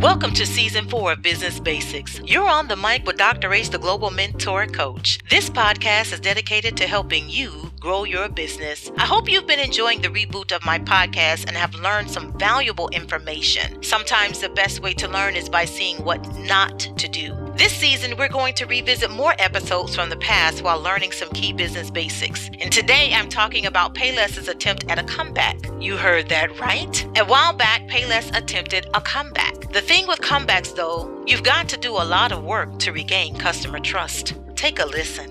Welcome to Season 4 of Business Basics. You're on the mic with Dr. Ace, the Global Mentor Coach. This podcast is dedicated to helping you grow your business. I hope you've been enjoying the reboot of my podcast and have learned some valuable information. Sometimes the best way to learn is by seeing what not to do. This season, we're going to revisit more episodes from the past while learning some key business basics. And today, I'm talking about Payless's attempt at a comeback. You heard that right. A while back, Payless attempted a comeback. The thing with comebacks, though, you've got to do a lot of work to regain customer trust. Take a listen.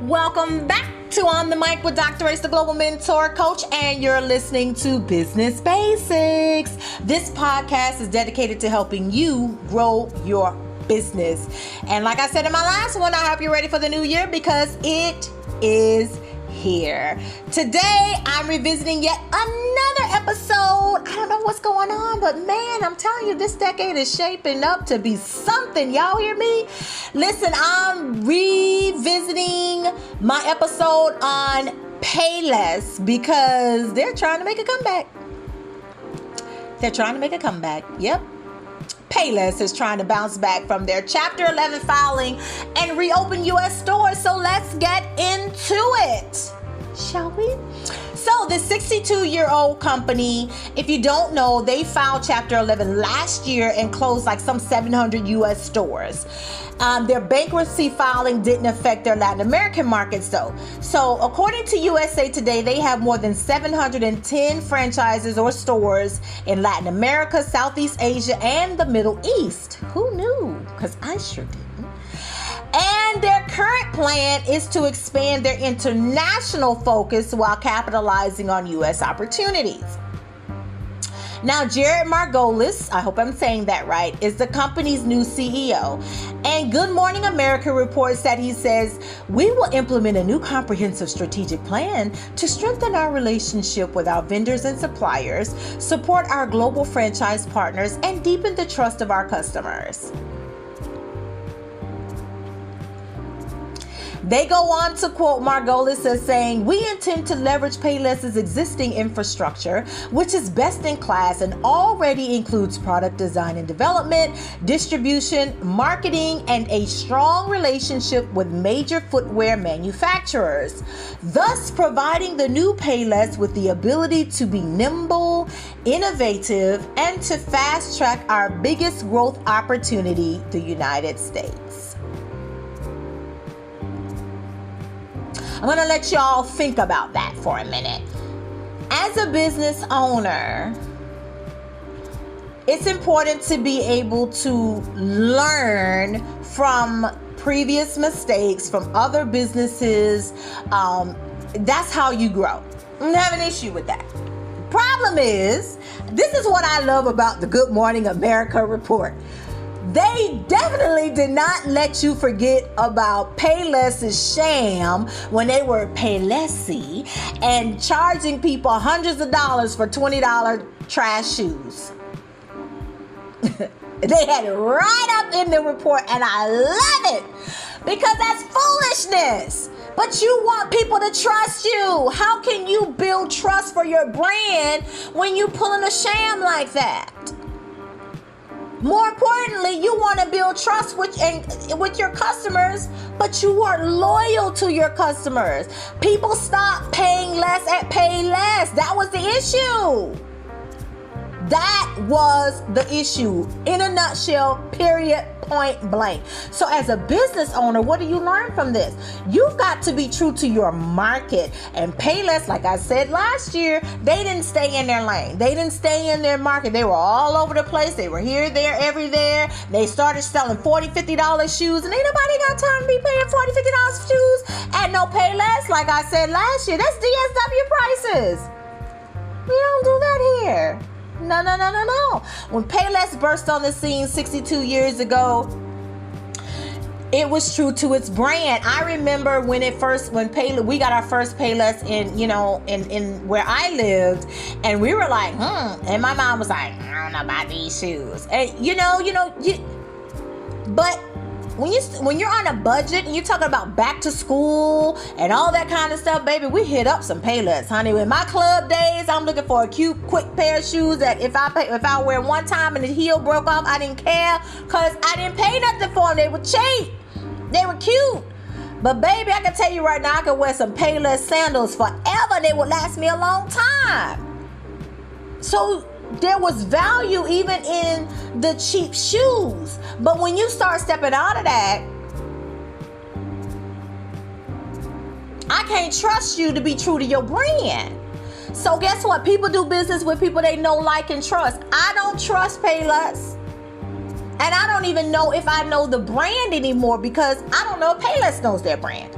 Welcome back to On the Mic with Dr. Ace, the Global Mentor Coach, and you're listening to Business Basics. This podcast is dedicated to helping you grow your business. And like I said in my last one, I hope you're ready for the new year because it is here. Today, I'm revisiting yet another episode. I don't know what's going on, but man, I'm telling you, this decade is shaping up to be something. Y'all hear me? Listen, I'm revisiting my episode on Payless because they're trying to make a comeback. Yep. Payless is trying to bounce back from their Chapter 11 filing and reopen U.S. stores. So let's get into it, shall we? So the 62-year-old company, if you don't know, they filed Chapter 11 last year and closed like some 700 U.S. stores. Their bankruptcy filing didn't affect their Latin American markets, though. So according to USA Today, they have more than 710 franchises or stores in Latin America, Southeast Asia, and the Middle East. Who knew? Because I sure didn't. And their current plan is to expand their international focus while capitalizing on U.S. opportunities. Now, Jared Margolis, I hope I'm saying that right, is the company's new CEO. And Good Morning America reports that he says, "We will implement a new comprehensive strategic plan to strengthen our relationship with our vendors and suppliers, support our global franchise partners, and deepen the trust of our customers." They go on to quote Margolis as saying, "We intend to leverage Payless's existing infrastructure, which is best in class and already includes product design and development, distribution, marketing, and a strong relationship with major footwear manufacturers, thus providing the new Payless with the ability to be nimble, innovative, and to fast track our biggest growth opportunity, the United States." I'm going to let y'all think about that for a minute. As a business owner, it's important to be able to learn from previous mistakes from other businesses. That's how you grow. I don't have an issue with that. Problem is, this is what I love about the Good Morning America report. They definitely did not let you forget about Payless's sham when they were Paylessy and charging people hundreds of dollars for $20 trash shoes. They had it right up in the report, and I love it because that's foolishness. But you want people to trust you. How can you build trust for your brand when you pulling a sham like that? More importantly, you want to build trust with your customers, but you weren't loyal to your customers. People stopped paying less at Payless. That was the issue. That was the issue in a nutshell, period, point blank. So as a business owner, what do you learn from this? You've got to be true to your market. And Payless, like I said last year, they didn't stay in their lane. They didn't stay in their market. They were all over the place. They were here, there, everywhere. They started selling $40, $50 shoes, and ain't nobody got time to be paying $40, $50 for shoes at no Payless. Like I said last year, that's DSW prices. We don't do that here. No. When Payless burst on the scene 62 years ago, it was true to its brand. I remember when we got our first Payless in where I lived, and we were like, and my mom was like, I don't know about these shoes. And but when you're on a budget and you're talking about back to school and all that kind of stuff, baby, we hit up some Payless, honey. In my club days, I'm looking for a cute, quick pair of shoes that if I wear one time and the heel broke off, I didn't care because I didn't pay nothing for them. They were cheap. They were cute. But baby, I can tell you right now, I could wear some Payless sandals forever. They would last me a long time. So there was value even in the cheap shoes. But when you start stepping out of that, I can't trust you to be true to your brand. So guess what? People do business with people they know, like, and trust. I don't trust Payless. And I don't even know if I know the brand anymore because I don't know if Payless knows their brand.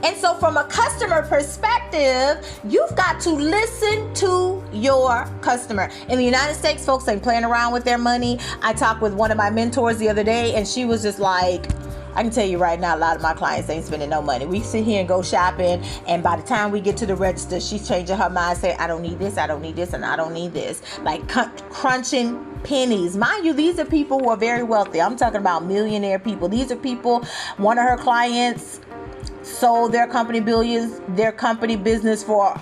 And so from a customer perspective, you've got to listen to your customer. In the United States, folks ain't playing around with their money. I talked with one of my mentors the other day, and she was just like, I can tell you right now, a lot of my clients ain't spending no money. We sit here and go shopping, and by the time we get to the register, she's changing her mind, saying, I don't need this, I don't need this, and I don't need this. Like crunching pennies. Mind you, these are people who are very wealthy. I'm talking about millionaire people. These are people, one of her clients sold their company business for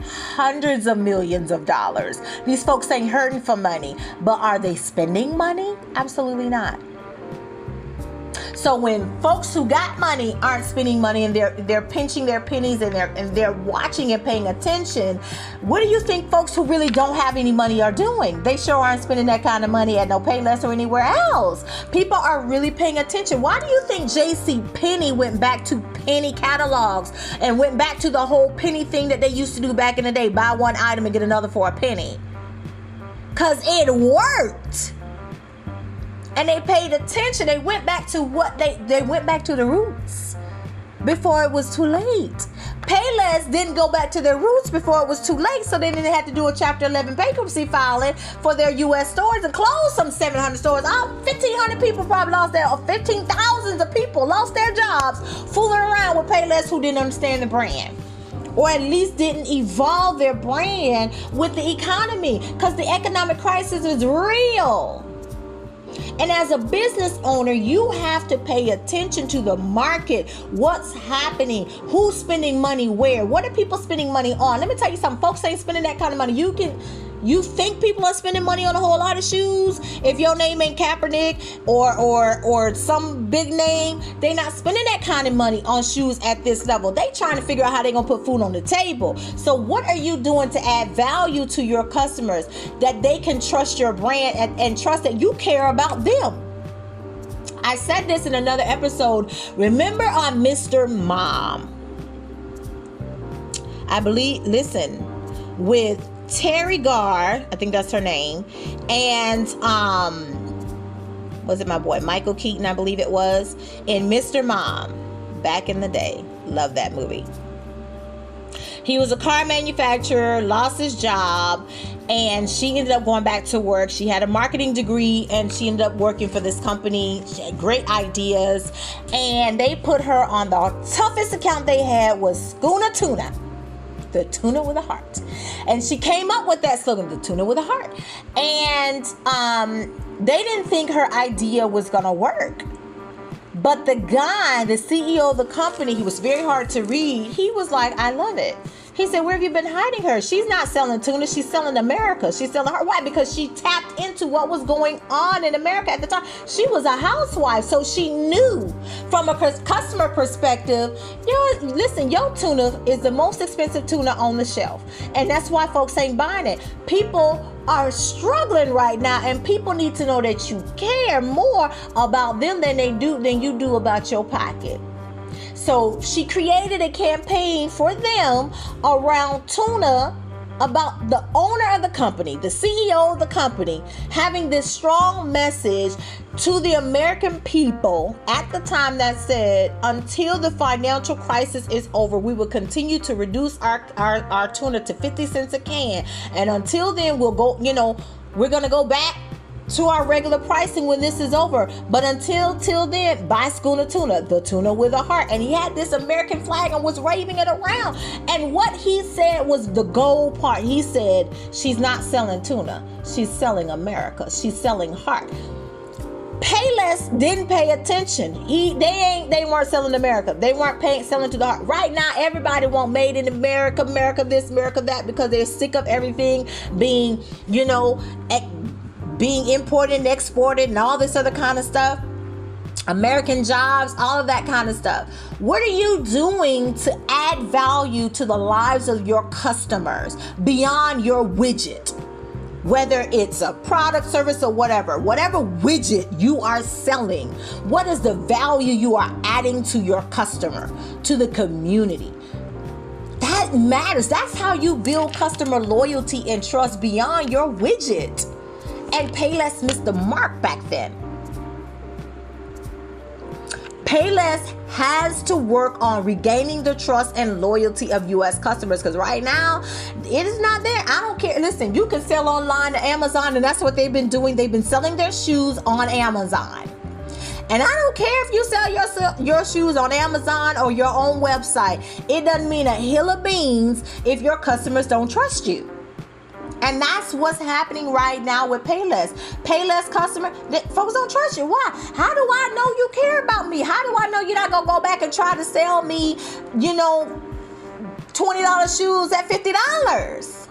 hundreds of millions of dollars. These folks ain't hurting for money, but are they spending money? Absolutely not. So when folks who got money aren't spending money and they're pinching their pennies and they're watching and paying attention, what do you think folks who really don't have any money are doing? They sure aren't spending that kind of money at no Payless or anywhere else. People are really paying attention. Why do you think JCPenney went back to penny catalogs and went back to the whole penny thing that they used to do back in the day? Buy one item and get another for a penny. Because it worked. And they paid attention. They went back to what they went back to the roots before it was too late. Payless didn't go back to their roots before it was too late, so they didn't have to do a Chapter 11 bankruptcy filing for their U.S. stores and close some 700 stores. 1,500 people probably lost their, or 15,000 of people lost their jobs fooling around with Payless who didn't understand the brand. Or at least didn't evolve their brand with the economy, because the economic crisis is real. And as a business owner, you have to pay attention to the market. What's happening? Who's spending money where? What are people spending money on? Let me tell you something. Folks ain't spending that kind of money. You think people are spending money on a whole lot of shoes? If your name ain't Kaepernick or some big name, they not spending that kind of money on shoes at this level. They trying to figure out how they gonna put food on the table. So what are you doing to add value to your customers that they can trust your brand and trust that you care about them? I said this in another episode. Remember on Mr. Mom, I believe, listen, with Terry Garr, I think that's her name, and was it my boy Michael Keaton, I believe it was, in Mr. Mom back in the day. Love that movie. He was a car manufacturer, lost his job, and she ended up going back to work. She had a marketing degree and she ended up working for this company. She had great ideas, and they put her on the toughest account they had was Schooner Tuna. The tuna with a heart. And she came up with that slogan, the tuna with a heart. And they didn't think her idea was gonna work. But the guy, the CEO of the company, he was very hard to read. He was like, I love it. He said, where have you been hiding her? She's not selling tuna. She's selling America. She's selling her. Why? Because she tapped into what was going on in America at the time. She was a housewife, so she knew from a customer perspective, listen, your tuna is the most expensive tuna on the shelf. And that's why folks ain't buying it. People are struggling right now, and people need to know that you care more about them than you do about your pocket. So she created a campaign for them around tuna, about the owner of the company, the CEO of the company, having this strong message to the American people at the time that said, until the financial crisis is over, we will continue to reduce our tuna to 50 cents a can. And until then, we're going to go back to our regular pricing when this is over. But till then, buy Schooner Tuna, the tuna with a heart. And he had this American flag and was waving it around. And what he said was the gold part. He said, she's not selling tuna. She's selling America. She's selling heart. Payless didn't pay attention. They weren't selling to America. They weren't selling to the heart. Right now, everybody want made in America, America this, America that, because they're sick of everything being, being imported and exported and all this other kind of stuff. American jobs, all of that kind of stuff. What are you doing to add value to the lives of your customers beyond your widget? Whether it's a product, service, or whatever widget you are selling, what is the value you are adding to your customer, to the community? That matters. That's how you build customer loyalty and trust beyond your widget. And Payless missed the mark back then. Payless has to work on regaining the trust and loyalty of U.S. customers, because right now it is not there. I don't care. Listen, you can sell online to Amazon, and that's what they've been doing. They've been selling their shoes on Amazon. And I don't care if you sell your shoes on Amazon or your own website. It doesn't mean a hill of beans if your customers don't trust you. And that's what's happening right now with Payless. Payless customer, folks don't trust you. Why? How do I know you care about me? How do I know you're not going to go back and try to sell me, $20 shoes at $50?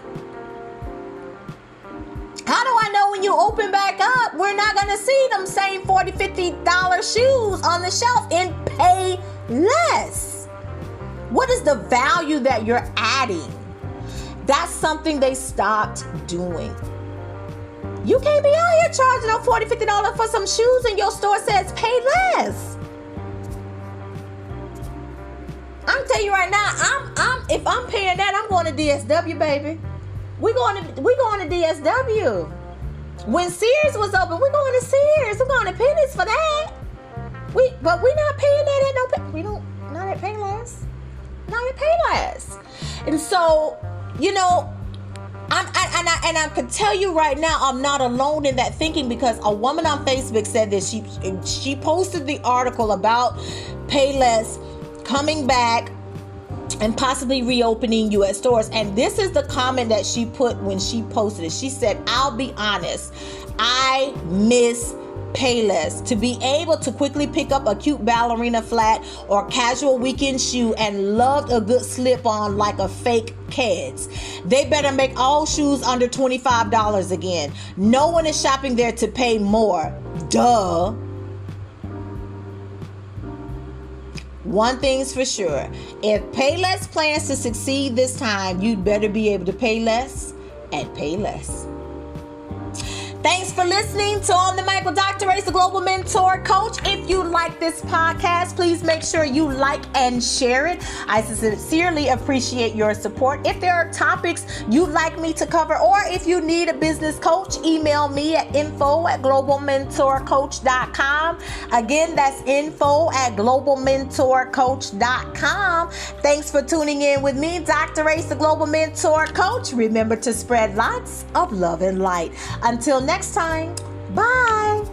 How do I know when you open back up, we're not going to see them same $40, $50 shoes on the shelf in Payless? What is the value that you're adding? That's something they stopped doing. You can't be out here charging them $40, $50 for some shoes and your store says Payless. I'm telling you right now, if I'm paying that, I'm going to DSW, baby. We going to DSW. When Sears was open, we're going to Sears. We're going to Penny's for that. But we're not paying that at not at Payless. Not at Payless. And so, I can tell you right now, I'm not alone in that thinking, because a woman on Facebook said this. She posted the article about Payless coming back and possibly reopening U.S. stores. And this is the comment that she put when she posted it. She said, "I'll be honest, I miss Payless. To be able to quickly pick up a cute ballerina flat or casual weekend shoe and loved a good slip-on like a fake Keds. They better make all shoes under $25 again. No one is shopping there to pay more. Duh." One thing's for sure. If Payless plans to succeed this time, you'd better be able to pay less and pay less. Thanks for listening to On the Mic with Dr. Ace, the Global Mentor Coach. If you like this podcast, please make sure you like and share it. I sincerely appreciate your support. If there are topics you'd like me to cover, or if you need a business coach, email me at info@globalmentorcoach.com. Again, that's info@globalmentorcoach.com. Thanks for tuning in with me, Dr. Ace, the Global Mentor Coach. Remember to spread lots of love and light. Until next time, bye.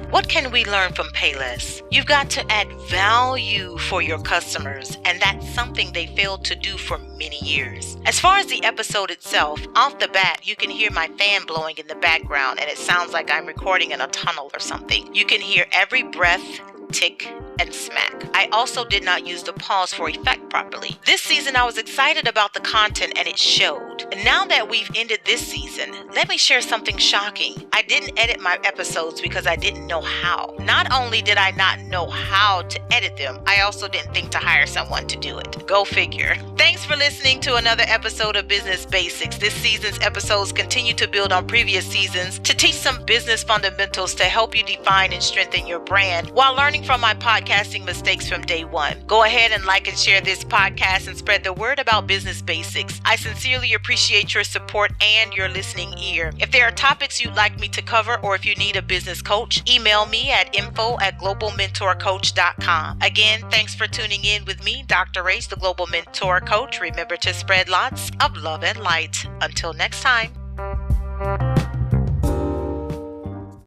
What can we learn from Payless? You've got to add value for your customers, and that's something they failed to do for many years. As far as the episode itself, off the bat, you can hear my fan blowing in the background, and it sounds like I'm recording in a tunnel or something. You can hear every breath, tick, and smack. I also did not use the pause for effect properly. This season, I was excited about the content, and it showed. And now that we've ended this season, let me share something shocking. I didn't edit my episodes because I didn't know how. Not only did I not know how to edit them, I also didn't think to hire someone to do it. Go figure. Thanks for listening to another episode of Business Basics. This season's episodes continue to build on previous seasons to teach some business fundamentals to help you define and strengthen your brand while learning from my podcasting mistakes from day one. Go ahead and like and share this podcast and spread the word about Business Basics. I sincerely appreciate your support and your listening ear. If there are topics you'd like me to cover, or if you need a business coach, email me at info@globalmentorcoach.com. Again, thanks for tuning in with me, Dr. Ace, the Global Mentor Coach. Remember to spread lots of love and light. Until next time.